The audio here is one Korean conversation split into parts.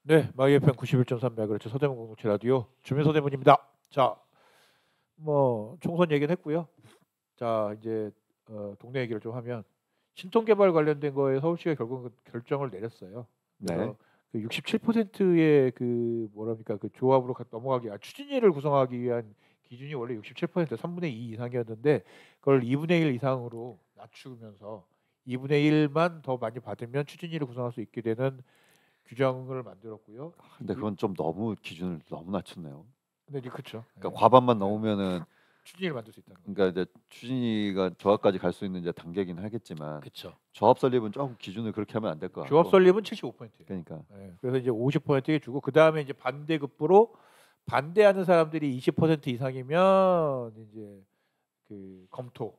네, 마이 FM 91.3 메가헤르츠 서대문 공동체 라디오 주민 서대문입니다. 자, 뭐 총선 얘기는 했고요. 자, 이제 동네 얘기를 좀 하면 신통개발 관련된 거에 서울시가 결국 결정을 내렸어요. 네. 그래서 그 67%의 그 뭐랍니까 그 조합으로 넘어가기 추진위를 구성하기 위한 기준이 원래 67% 3분의 2 이상이었는데 그걸 2분의 1 이상으로 낮추면서 2분의 1만 더 많이 받으면 추진위를 구성할 수 있게 되는 규정을 만들었고요. 근데 그건 좀 너무 기준을 너무 낮췄네요. 근데 이제 그렇죠. 그러니까 과반만 네. 넘으면은 추진위를 만들 수 있다는 거죠. 그러니까 이제 추진위가 조합까지 갈 수 있는 이제 단계긴 하겠지만 그렇죠. 조합 설립은 조금 기준을 그렇게 하면 안 될 것 같고. 조합 설립은 75%예요. 그러니까. 네. 그래서 이제 50%에 주고 그 다음에 이제 반대급부로 반대하는 사람들이 20% 이상이면 이제 그 검토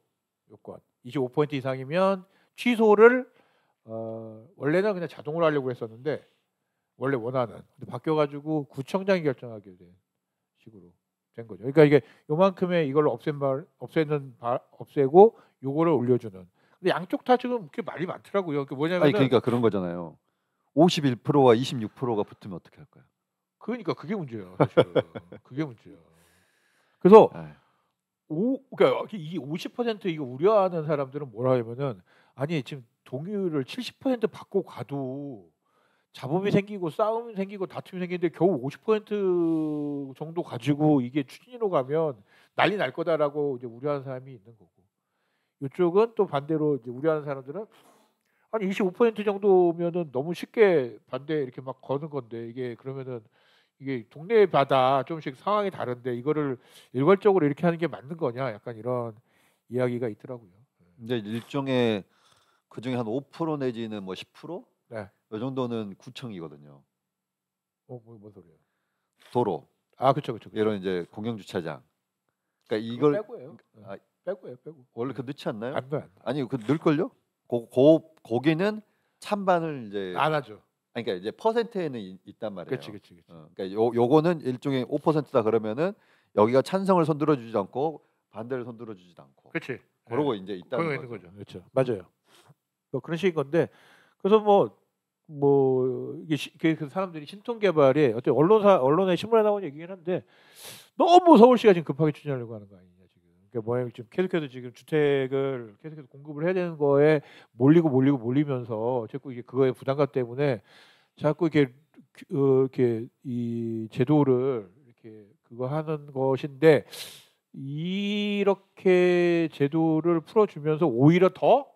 요건, 25% 이상이면 취소를 원래는 그냥 자동으로 하려고 했었는데 원래 원하는 근데 바뀌어가지고 구청장이 결정하게 된 식으로 된 거죠. 그러니까 이게 요만큼의 이걸 없애고 요거를 올려주는. 근데 양쪽 다 지금 그렇게 말이 많더라고요. 그 뭐냐면은 아니 그러니까 그런 거잖아요. 51%와 26%가 붙으면 어떻게 할까요? 그러니까 그게 문제야. 사실. 그게 문제야. 그래서 에이. 그러니까 이 50% 이거 우려하는 사람들은 뭐라 하면은 아니 지금 동의율을 70% 받고 가도 잡음이 생기고 싸움이 생기고 다툼이 생기는데 겨우 50% 정도 가지고 이게 추진으로 가면 난리 날 거다라고 이제 우려하는 사람이 있는 거고. 이쪽은 또 반대로 이제 우려하는 사람들은 아니 25% 정도면은 너무 쉽게 반대 이렇게 막 거는 건데 이게 그러면은 이게 동네마다 조금씩 상황이 다른데 이거를 일괄적으로 이렇게 하는 게 맞는 거냐? 약간 이런 이야기가 있더라고요. 근데 일종의 그중에 한 5% 내지는 뭐 10%? 네. 이 정도는 구청이거든요. 뭔 소리예요? 도로. 아, 그렇죠. 이런 이제 공영 주차장. 그러니까 이걸 이걸 빼고예요. 아, 빼고. 원래 그 넣지 않나요? 안 돼. 아니 그 넣을걸요? 거기는 찬반을 이제 안 하죠. 아니 그러니까 이제 퍼센트에는 있단 말이에요. 그렇지. 그러니까 요거는 일종의 5%다 그러면은 여기가 찬성을 손들어 주지 않고 반대를 손들어 주지도 않고. 그렇지. 그러고 이제 있다는 그거 거죠. 있는 거죠. 그렇죠. 맞아요. 뭐 그런 식인 건데 그래서 뭐 이게 그 사람들이 신통 개발에 어떤 언론에 신문에 나온 얘기긴 한데 너무 서울시가 지금 급하게 추진하려고 하는 거 아니냐 지금. 그러니까 뭐야 지금 계속해서 지금 주택을 계속해서 공급을 해야 되는 거에 몰리면서 자꾸 이게 그거의 부담감 때문에 자꾸 이렇게 이 제도를 이렇게 그거 하는 것인데 이렇게 제도를 풀어주면서 오히려 더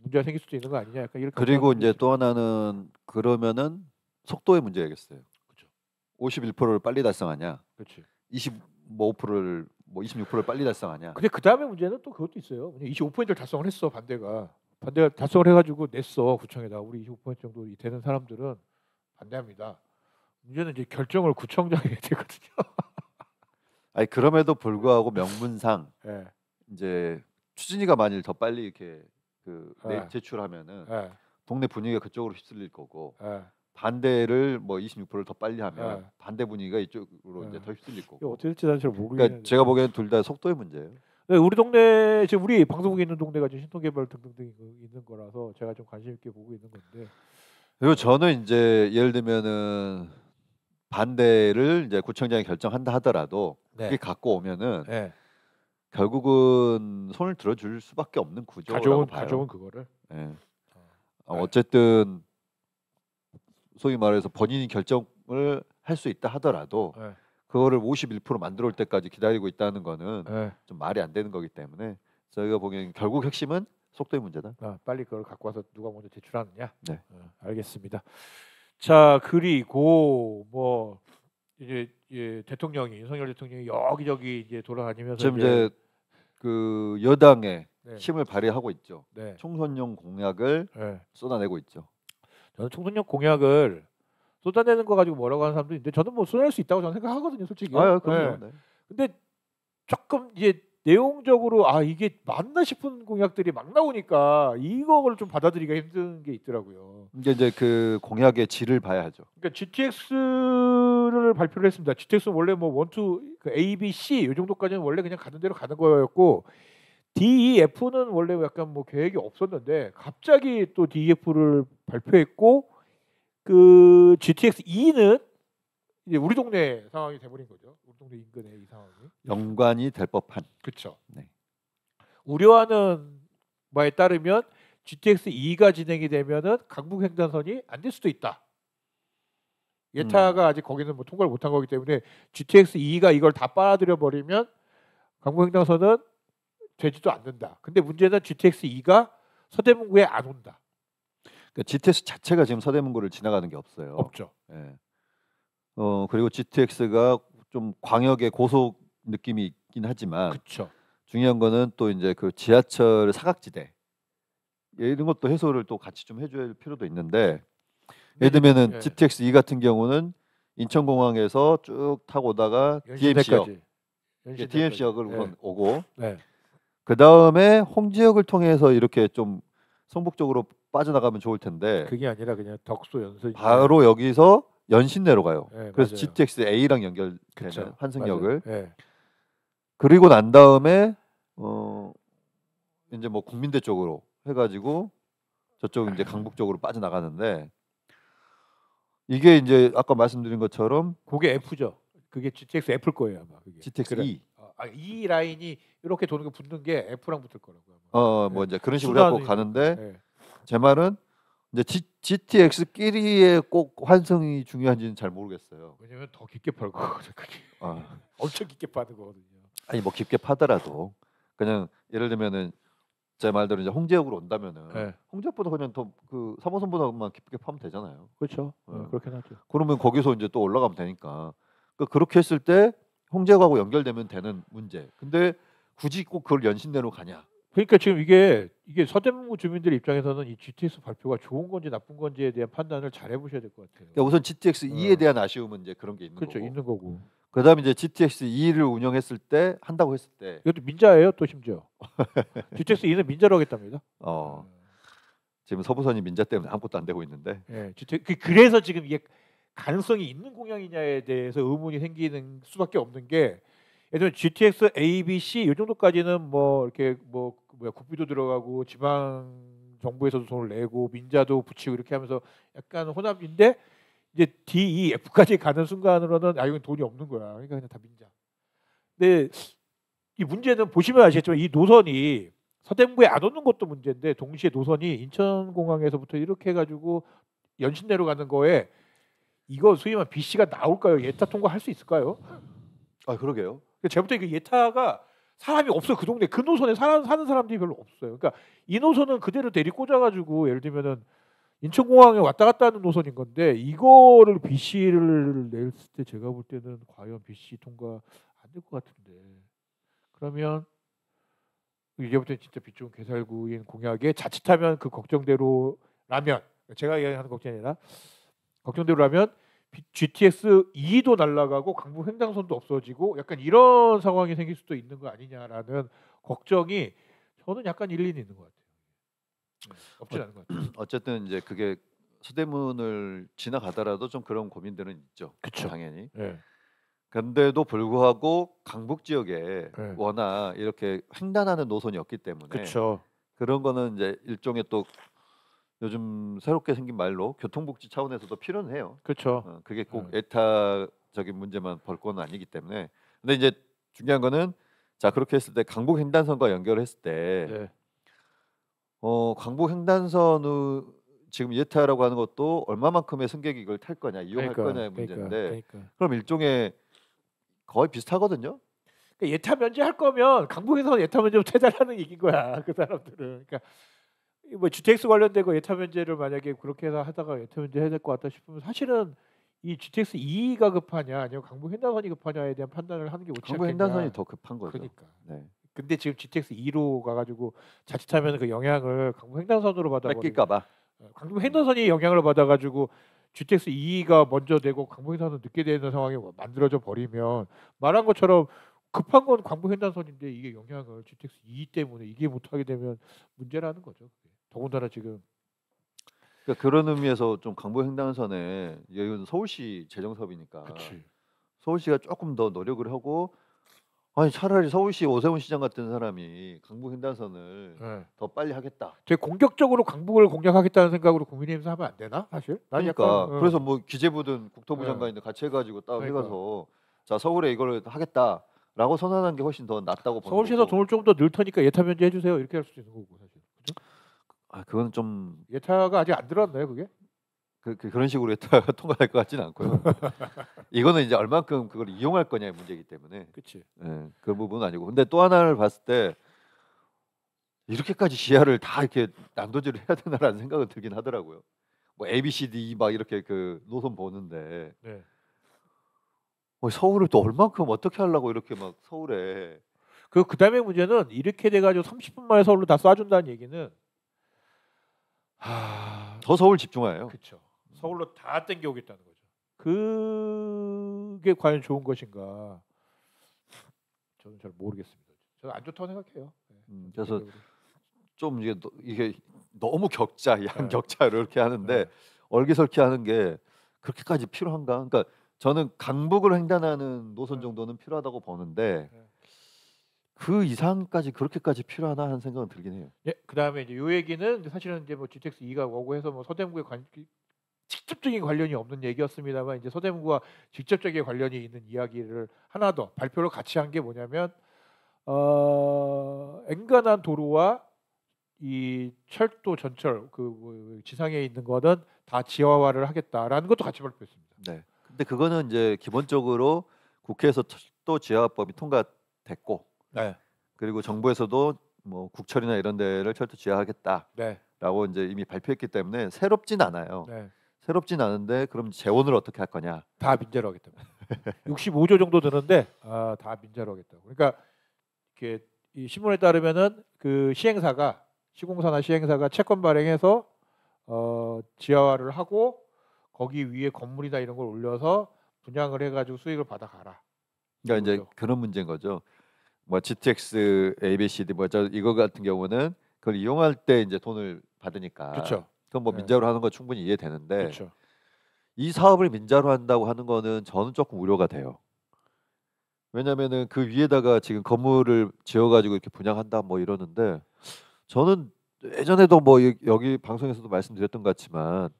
문제가 생길 수도 있는 거 아니냐 약간 이렇게 그리고 이제 또 하나는 그러면은 속도의 문제겠어요. 그렇죠. 51%를 빨리 달성하냐? 그렇지. 25%를 뭐 26%를 빨리 달성하냐? 근데 그 다음에 문제는 또 그것도 있어요. 25%를 달성을 했어 반대가 달성을 해가지고 냈어 구청에다 우리 25% 정도 되는 사람들은 반대합니다. 문제는 이제 결정을 구청장이 해야 되거든요. 아니 그럼에도 불구하고 명분상 네. 이제 추진위가 만일 더 빨리 이렇게 네. 제출하면은 네. 동네 분위기가 그쪽으로 휩쓸릴 거고 네. 반대를 뭐 26%를 더 빨리 하면 네. 반대 분위기가 이쪽으로 이제 더 휩쓸릴 거고. 어떻게 될지 난 잘 모르겠는데. 그러니까 제가 보기에는 둘 다 속도의 문제예요. 네, 우리 동네 지금 우리 방송국에 있는 동네가 지금 신통개발 등등등 있는 거라서 제가 좀 관심 있게 보고 있는 건데. 그리고 저는 이제 예를 들면은 반대를 이제 구청장이 결정한다 하더라도 그게 갖고 오면은 결국은 손을 들어줄 수밖에 없는 구조라고 봐요. 가져온 그거를. 어쨌든 소위 말해서 본인이 결정을 할 수 있다 하더라도 그거를 51% 만들어 올 때까지 기다리고 있다는 거는 좀 말이 안 되는 거기 때문에 저희가 보기엔 결국 핵심은 속도의 문제다. 빨리 그걸 갖고 와서 누가 먼저 제출하느냐. 네. 알겠습니다. 자 그리고 뭐 이제 대통령이 윤석열 대통령이 여기저기 이제 돌아다니면서 지금 이제 그 여당에 네. 힘을 발휘하고 있죠. 네. 총선용 공약을 쏟아내고 있죠. 저는 총선용 공약을 쏟아내는 거 가지고 뭐라고 하는 사람도 있는데 저는 뭐 쏟아낼 수 있다고 저는 생각하거든요, 솔직히. 그럼요. 네. 근데 조금 이제 내용적으로 이게 맞나 싶은 공약들이 막 나오니까 이거를 좀 받아들이기가 힘든 게 있더라고요. 이제 그 공약의 질을 봐야죠. 그러니까 GTX를 발표를 했습니다. GTX는 원래 뭐 1, 2, 그 A, B, C 이 정도까지는 원래 그냥 가는 대로 가는 거였고 D, E, F는 원래 약간 뭐 계획이 없었는데 갑자기 또 D, E, F를 발표했고 그 GTX 2는 이제 우리 동네 상황이 돼버린 거죠. 우리 동네 인근의 이 상황이 연관이 될 법한. 그렇죠. 네. 우려하는 바에 따르면 GTX 2가 진행이 되면은 강북 횡단선이 안 될 수도 있다. 예타가 아직 거기는 뭐 통과를 못한 거기 때문에 GTX 2가 이걸 다 빨아들여 버리면 강북 횡단선은 되지도 않는다. 근데 문제는 GTX 2가 서대문구에 안 온다. 그러니까 GTX 자체가 지금 서대문구를 지나가는 게 없어요. 없죠. 예. 그리고 GTX가 좀 광역의 고속 느낌이 있긴 하지만 그쵸. 중요한 거는 또 이제 그 지하철 사각지대 이런 것도 해소를 또 같이 좀 해줄 필요도 있는데 예를 들면은 GTX 2 같은 경우는 인천공항에서 쭉 타고 오다가 DMC역을 우선 오고 그 다음에 홍지역을 통해서 이렇게 좀 성북 쪽으로 빠져나가면 좋을 텐데 그게 아니라 그냥 덕소 연선 바로 여기서 연신내로 가요. 그래서 맞아요. GTX A랑 연결되는 환승역을 그리고 난 다음에 이제 뭐 국민대 쪽으로 해가지고 저쪽 이제 강북 쪽으로 빠져나가는데 이게 이제 아까 말씀드린 것처럼 그게 F죠. 그게 GTX F일 거예요 아마. 그게. GTX E. 이 라인이 이렇게 도는 거 붙는 게 F랑 붙을 거라고요. 뭐 이제 그런 식으로 하고 가는데 제 말은 이제 GTX끼리의 꼭 환승이 중요한지는 잘 모르겠어요. 왜냐면 더 깊게 팔거든요. 그게. 엄청 깊게 파는 거거든요. 아니 뭐 깊게 파더라도 그냥 예를 들면은 제 말대로 이제 홍제역으로 온다면은 홍제역보다 그냥 더 그 3호선보다만 깊게 파면 되잖아요. 그렇죠. 그렇긴 하죠. 그러면 거기서 이제 또 올라가면 되니까. 그렇게 했을 때 홍제역하고 연결되면 되는 문제. 근데 굳이 꼭 그걸 연신내로 가냐? 그러니까 지금 이게 서대문구 주민들 입장에서는 이 GTX 발표가 좋은 건지 나쁜 건지에 대한 판단을 잘 해보셔야 될 것 같아요. 그러니까 우선 GTX 2에 대한 아쉬움은 이제 그런 게 있는 그렇죠, 거고. 있는 거고. 그다음에 이제 GTX 2를 운영했을 때 한다고 했을 때 이것도 민자예요, 또 심지어. GTX 2는 민자로 하겠답니다. 지금 서부선이 민자 때문에 아무것도 안 되고 있는데. 그래서 지금 이게 가능성이 있는 공약이냐에 대해서 의문이 생기는 수밖에 없는 게, 예를 들면 GTX A, B, C 이 정도까지는 뭐 이렇게 뭐 국비도 들어가고 지방 정부에서도 돈을 내고 민자도 붙이고 이렇게 하면서 약간 혼합인데 이제 D, E, F까지 가는 순간으로는 이건 돈이 없는 거야. 그러니까 그냥 다 민자. 근데 이 문제는 보시면 아시겠지만 이 노선이 서대문구에 안 오는 것도 문제인데 동시에 노선이 인천공항에서부터 이렇게 해가지고 연신내로 가는 거에 이거 소위 말하면 BC가 나올까요? 예타 통과할 수 있을까요? 그러게요. 제부터 그 예타가 사람이 없어. 그 동네 그 노선에 사는 사람들이 별로 없어요. 그러니까 이 노선은 그대로 대리 꽂아가지고 예를 들면은 인천공항에 왔다 갔다 하는 노선인 건데 이거를 BC를 냈을 때 제가 볼 때는 과연 BC 통과 안 될 것 같은데, 그러면 이제부터 진짜 빛 좋은 개살구인 공약에 자칫하면 그 걱정대로라면, 제가 얘기하는 걱정이 아니라 걱정대로라면 GTX 2도 날아가고 강북 횡단선도 없어지고 약간 이런 상황이 생길 수도 있는 거 아니냐라는 걱정이 저는 약간 일리는 있는 것 같아요. 없진 않은 것 같아요. 어쨌든 이제 그게 서대문을 지나가더라도 좀 그런 고민들은 있죠. 그쵸. 당연히. 근데도 불구하고 강북 지역에 워낙 이렇게 횡단하는 노선이 없기 때문에 그런 거는 이제 일종의 또 요즘 새롭게 생긴 말로 교통복지 차원에서도 필요는 해요. 그렇죠. 그게 꼭 에타적인 문제만 벌 건 아니기 때문에. 근데 이제 중요한 거는 자 그렇게 했을 때 강북 횡단선과 연결했을 때 강북 횡단선을 지금 예타라고 하는 것도 얼마만큼의 승객이 이걸 탈 거냐 이용할 거냐의 문제인데 그럼 일종의 거의 비슷하거든요. 그러니까 예타 면제할 거면 강북에서 예타 면제 해달라는 얘기인 거야. 그 사람들은. 그러니까 뭐 GTX 관련되고 예타 면제를 만약에 그렇게 해서 하다가 예타 면제 해야 될 것 같다 싶으면 사실은 이 GTX 2가 급하냐 아니면 강북 횡단선이 급하냐에 대한 판단을 하는 게 옳지 않겠냐. 강북 횡단선이 더 급한 거죠. 그러니까. 근데 지금 GTX 2로 가가지고 자칫하면 그 영향을 강북 횡단선으로 받아버리고 뺏길까봐. 강북 횡단선이 영향을 받아가지고 GTX 2가 먼저 되고 강북 횡단선 늦게 되는 상황이 만들어져 버리면 말한 것처럼 급한 건 강북 횡단선인데 이게 영향을 GTX 2 때문에 이게 못하게 되면 문제라는 거죠. 더군다나 지금 그러니까 그런 의미에서 좀 강북 횡단선에 이건 서울시 재정 사업이니까 서울시가 조금 더 노력을 하고 아니 차라리 서울시 오세훈 시장 같은 사람이 강북 횡단선을 네. 더 빨리 하겠다. 되게 공격적으로 강북을 공략하겠다는 생각으로 국민의힘에서 하면 안 되나 사실? 난 그러니까 약간, 그래서 뭐 기재부든 국토부 네. 장관인데 같이 해가지고 딱 그러니까. 해가서 자 서울에 이걸 하겠다라고 선언한 게 훨씬 더 낫다고 보는 서울시에서 거고. 돈을 좀 더 넣을 테니까 예타 면제 해주세요 이렇게 할 수도 있는 거고 사실. 그죠? 아 그건 좀 예타가 아직 안 들어왔나요 그게? 그런 식으로 했다가 통과할 것 같지는 않고요. 이거는 이제 얼만큼 그걸 이용할 거냐의 문제이기 때문에. 그렇지. 예, 그 부분은 아니고. 근데 또 하나를 봤을 때 이렇게까지 지하를 다 이렇게 난도질을 해야 되나라는 생각은 들긴 하더라고요. 뭐 A, B, C, D 막 이렇게 그 노선 보는데 네. 서울을 또 얼만큼 어떻게 하려고 이렇게 막 서울에 그다음에 문제는 이렇게 돼가지고 30분 만에 서울로 다 쏴준다는 얘기는 더 서울 집중해요. 그렇죠. 서울로 다 땡겨오겠다는 거죠. 그게 과연 좋은 것인가? 저는 잘 모르겠습니다. 저는 안 좋다고 생각해요. 네. 그래서 좀 이게 너무 격자, 양격자를 이렇게 하는데 얼기설키하는 게 그렇게까지 필요한가? 그러니까 저는 강북을 횡단하는 노선 정도는 필요하다고 보는데 그 이상까지 그렇게까지 필요하나 하는 생각은 들긴 해요. 예, 그다음에 이제 요 얘기는 사실은 이제 뭐 GTX 2가 오고 해서 뭐 서대문구에 직접적인 관련이 없는 얘기였습니다만 이제 서대문구와 직접적인 관련이 있는 이야기를 하나 더 발표를 같이 한 게 뭐냐면 엔간한 도로와 이 철도 전철 그 지상에 있는 거는 다 지하화를 하겠다라는 것도 같이 발표했습니다. 네. 근데 그거는 이제 기본적으로 국회에서 철도 지하화법이 통과됐고, 네. 그리고 정부에서도 뭐 국철이나 이런 데를 철도 지하하겠다라고 네. 이제 이미 발표했기 때문에 새롭진 않아요. 네. 새롭진 않은데 그럼 재원을 어떻게 할 거냐? 다 민자로 하겠다. 65조 정도 드는데 다 민자로 하겠다고. 그러니까 이렇게 이 신문에 따르면은 그 시공사나 시행사가 채권 발행해서 지하화를 하고 거기 위에 건물이나 이런 걸 올려서 분양을 해가지고 수익을 받아가라. 그러니까 이제 그런 문제인 거죠. 뭐 GTX, ABCD 이거 같은 경우는 그걸 이용할 때 이제 돈을 받으니까. 그렇죠. 그건 뭐 민자로 하는 거 충분히 이해되는데 그렇죠. 이 사업을 민자로 한다고 하는 거는 저는 조금 우려가 돼요. 왜냐면은 그 위에다가 지금 건물을 지어가지고 이렇게 분양한다 뭐 이러는데 저는 예전에도 뭐 여기 방송에서도 말씀드렸던 것 같지만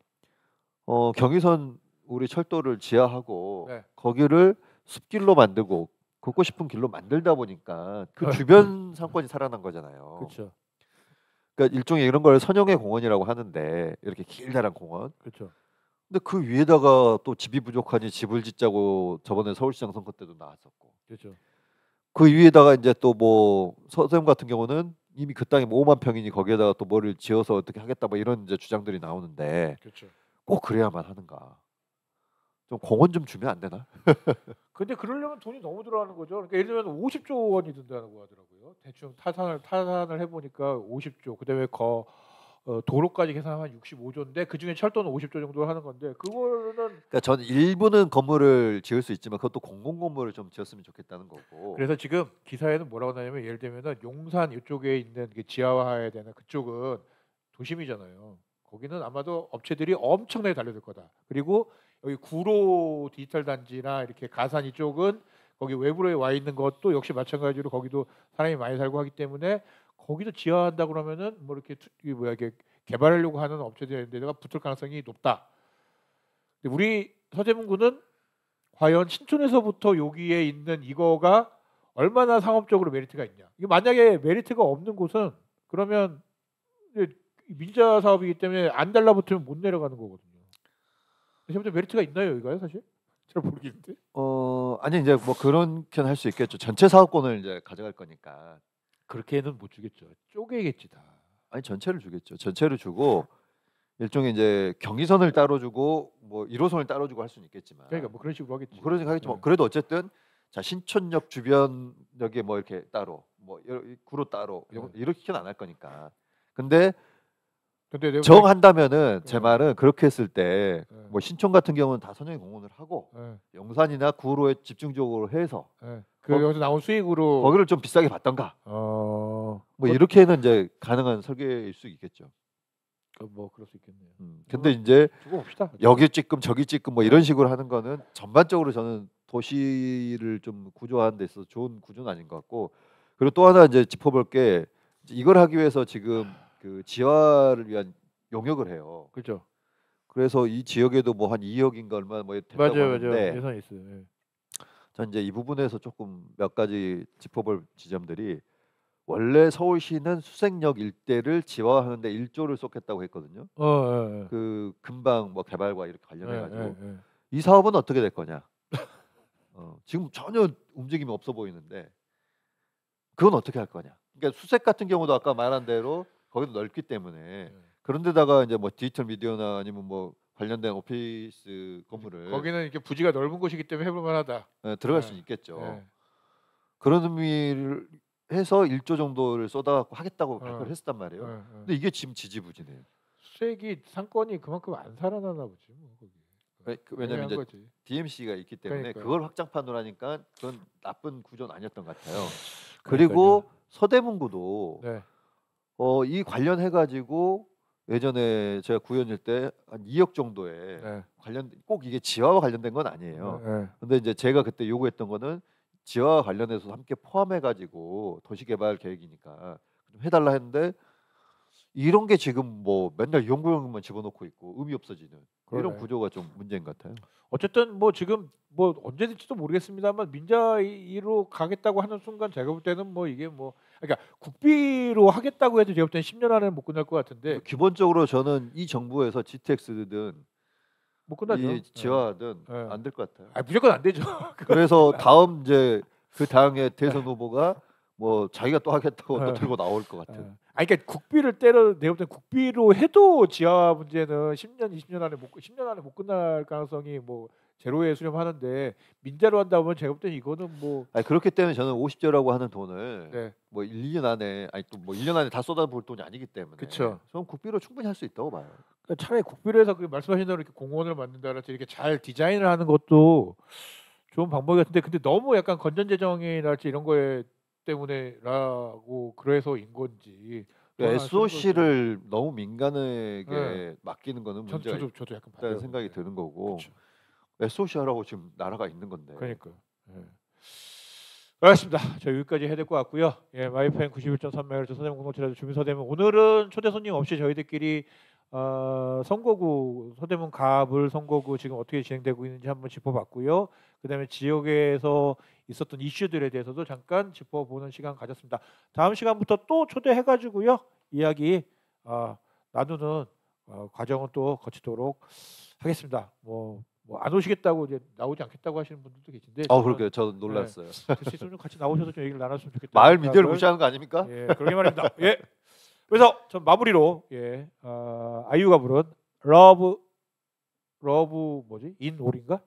경의선 우리 철도를 지하하고 거기를 숲길로 만들고 걷고 싶은 길로 만들다 보니까 그 주변 상권이 살아난 거잖아요. 그렇죠. 그러니까 일종의 이런 걸 선영의 공원이라고 하는데 이렇게 길다란 공원. 그렇죠. 근데 그 위에다가 또 집이 부족하니 집을 짓자고 저번에 서울시장 선거 때도 나왔었고. 그렇죠. 그 위에다가 이제 또 뭐 서대문 같은 경우는 이미 그 땅이 뭐 5만 평이니 거기에다가 또 뭐를 지어서 어떻게 하겠다 뭐 이런 이제 주장들이 나오는데 그렇죠. 꼭 그래야만 하는가? 좀 공원 좀 주면 안 되나? 근데 그러려면 돈이 너무 들어가는 거죠. 그러니까 예를 들면 50조 원이 든다는 거 하더라고요. 대충 타산을 해보니까 50조. 그다음에 도로까지 계산하면 65조인데 그 중에 철도는 50조 정도 하는 건데 그거는 그러니까 저는 일부는 건물을 지을 수 있지만 그것도 공공 건물을 좀 지었으면 좋겠다는 거고. 그래서 지금 기사에는 뭐라고 나냐면 예를 들면은 용산 이쪽에 있는 그 지하화해야 되는 그쪽은 도심이잖아요. 거기는 아마도 업체들이 엄청나게 달려들 거다. 그리고 여기 구로 디지털 단지나 이렇게 가산 이쪽은 거기 외부로에 와 있는 것도 역시 마찬가지로 거기도 사람이 많이 살고 하기 때문에 거기도 지하한다 그러면은 뭐 이렇게 이게 개발하려고 하는 업체들에다가 붙을 가능성이 높다. 근데 우리 서대문구는 과연 신촌에서부터 여기에 있는 이거가 얼마나 상업적으로 메리트가 있냐. 이게 만약에 메리트가 없는 곳은 그러면 민자 사업이기 때문에 안 달라붙으면 못 내려가는 거거든요. 현재 메리트가 있나요 여기가요 사실? 잘 모르겠는데. 아니 이제 뭐 그렇게는 할 수 있겠죠. 전체 사업권을 이제 가져갈 거니까. 그렇게는 못 주겠죠. 쪼개겠지 다. 아니 전체를 주겠죠. 전체를 주고 일종의 이제 경의선을 따로 주고 뭐 1호선을 따로 주고 할 수는 있겠지만. 그러니까 뭐 그런 식으로 하겠지. 그런 생각 하겠지만 그래도 어쨌든 자 신촌역 주변 여기에 뭐 이렇게 따로 뭐 구로 따로 이렇게는 안 할 거니까. 근데 정한다면은 제 말은 그렇게 했을 때 뭐 신촌 같은 경우는 다 선영의 공원을 하고 용산이나 구로에 집중적으로 해서 여기서 나온 수익으로 거기를 좀 비싸게 받던가 뭐 이렇게는 이제 가능한 설계일 수 있겠죠. 뭐 그럴 수 있겠네요. 근데 이제 두고 봅시다. 여기 찔끔 저기 찔끔 뭐 이런 식으로 하는 거는 전반적으로 저는 도시를 좀 구조하는 데 있어서 좋은 구조는 아닌 것 같고, 그리고 또 하나 이제 짚어볼 게 이걸 하기 위해서 지금 그 지하를 위한 용역을 해요. 그렇죠. 그래서 이 지역에도 뭐 한 2억인가 얼마 뭐 된다고 하는데 맞아요. 예산이 있어요. 예. 전 이제 이 부분에서 조금 몇 가지 짚어볼 지점들이, 원래 서울시는 수색역 일대를 지하화하는데 1조를 쏟겠다고 했거든요. 예. 그 금방 뭐 개발과 이렇게 관련해가지고 예. 이 사업은 어떻게 될 거냐? 지금 전혀 움직임이 없어 보이는데 그건 어떻게 할 거냐? 그러니까 수색 같은 경우도 아까 말한 대로 거기도 넓기 때문에 그런데다가 이제 뭐 디지털 미디어나 아니면 뭐 관련된 오피스 건물을 거기는 이렇게 부지가 넓은 곳이기 때문에 해볼 만하다. 들어갈 수 있겠죠. 그런 의미를 해서 1조 정도를 쏟아갖고 하겠다고 발표를 했단 말이에요. 근데 이게 지금 지지부진해요. 수색이 상권이 그만큼 안 살아나나 보지 뭐 거기. 왜냐면 이제 DMC가 있기 때문에 그걸 확장판으로 하니까 그건 나쁜 구조는 아니었던 것 같아요. 그리고 서대문구도 이 관련해 가지고 예전에 제가 구현일 때 한 2억 정도의 관련, 꼭 이게 지하와 관련된 건 아니에요. 근데 이제 제가 그때 요구했던 거는 지하와 관련해서 함께 포함해 가지고 도시개발 계획이니까 좀 해달라 했는데, 이런 게 지금 뭐 맨날 연구용만 집어넣고 있고 의미 없어지는 이런 구조가 좀 문제인 것 같아요. 어쨌든 뭐 지금 뭐 언제 될지도 모르겠습니다만 민자로 가겠다고 하는 순간 제가 볼 때는 뭐 이게 뭐 그러니까 국비로 하겠다고 해도 제가 볼 때는 10년 안에는 못 끝날 것 같은데, 기본적으로 저는 이 정부에서 GTX든 못 끝나죠. 이 지하든 안 될 것 같아요. 무조건 안 되죠. 그래서 다음 이제 그 다음에 대선 후보가 뭐 자기가 또 하겠다고 또 들고 나올 것 같은. 그러니까 국비를 때려 내볼 때 국비로 해도 지하 문제는 10년, 20년 안에 10년 안에 못 끝날 가능성이 뭐 제로에 수렴하는데, 민자로 한다 보면 제가 볼 때 이거는 뭐 그렇기 때문에 저는 50조라고 하는 돈을 뭐 1년 안에 또 뭐 1년 안에 다 쏟아부을 돈이 아니기 때문에 그쵸. 저는 국비로 충분히 할 수 있다고 봐요. 그러니까 차라리 국비로 해서 그 말씀하신 대로 이렇게 공원을 만든다든지 이렇게 잘 디자인을 하는 것도 좋은 방법 같은데, 근데 너무 약간 건전재정이랄지 이런 거에 때문에라고 그래서인 건지. SOC를 너무 민간에게 맡기는 거는 문제가 저도 약간 있다는 생각이 드는 거고. 그쵸. SOC 하라고 지금 나라가 있는 건데. 그러니까요. 알겠습니다. 저 여기까지 해야 될 것 같고요. 마이펜 91.3MHz 서대문 공동체라도 주민 서대문, 오늘은 초대 손님 없이 저희들끼리 선거구 서대문 가불 선거구 지금 어떻게 진행되고 있는지 한번 짚어봤고요. 그다음에 지역에서 있었던 이슈들에 대해서도 잠깐 짚어보는 시간 가졌습니다. 다음 시간부터 또 초대해가지고요 이야기 나누는 과정은 또 거치도록 하겠습니다. 뭐 안 오시겠다고 이제 나오지 않겠다고 하시는 분들도 계신데, 그러게요. 저 놀랐어요. 글씨 좀 같이 나오셔서 좀 얘기를 나눴으면 좋겠다. 마을 미디어를 무시하는 거 아닙니까? 그러게 말입니다. 그래서 전 마무리로 아이유가 부른 러브 뭐지? 인 올인가?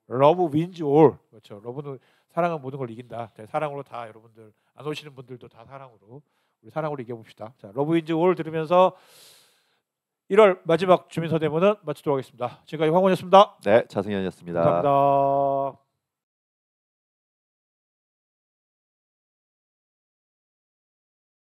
러브 윈즈 올. 그렇죠. 러브는 사랑은 모든 걸 이긴다. 자, 사랑으로 다 여러분들 안 오시는 분들도 다 사랑으로, 우리 사랑으로 이겨봅시다. 자, 러브 윈즈 올 들으면서 1월 마지막 주민 서대문은 마치도록 하겠습니다. 지금까지 황원이었습니다. 네, 자승현이었습니다. 감사합니다.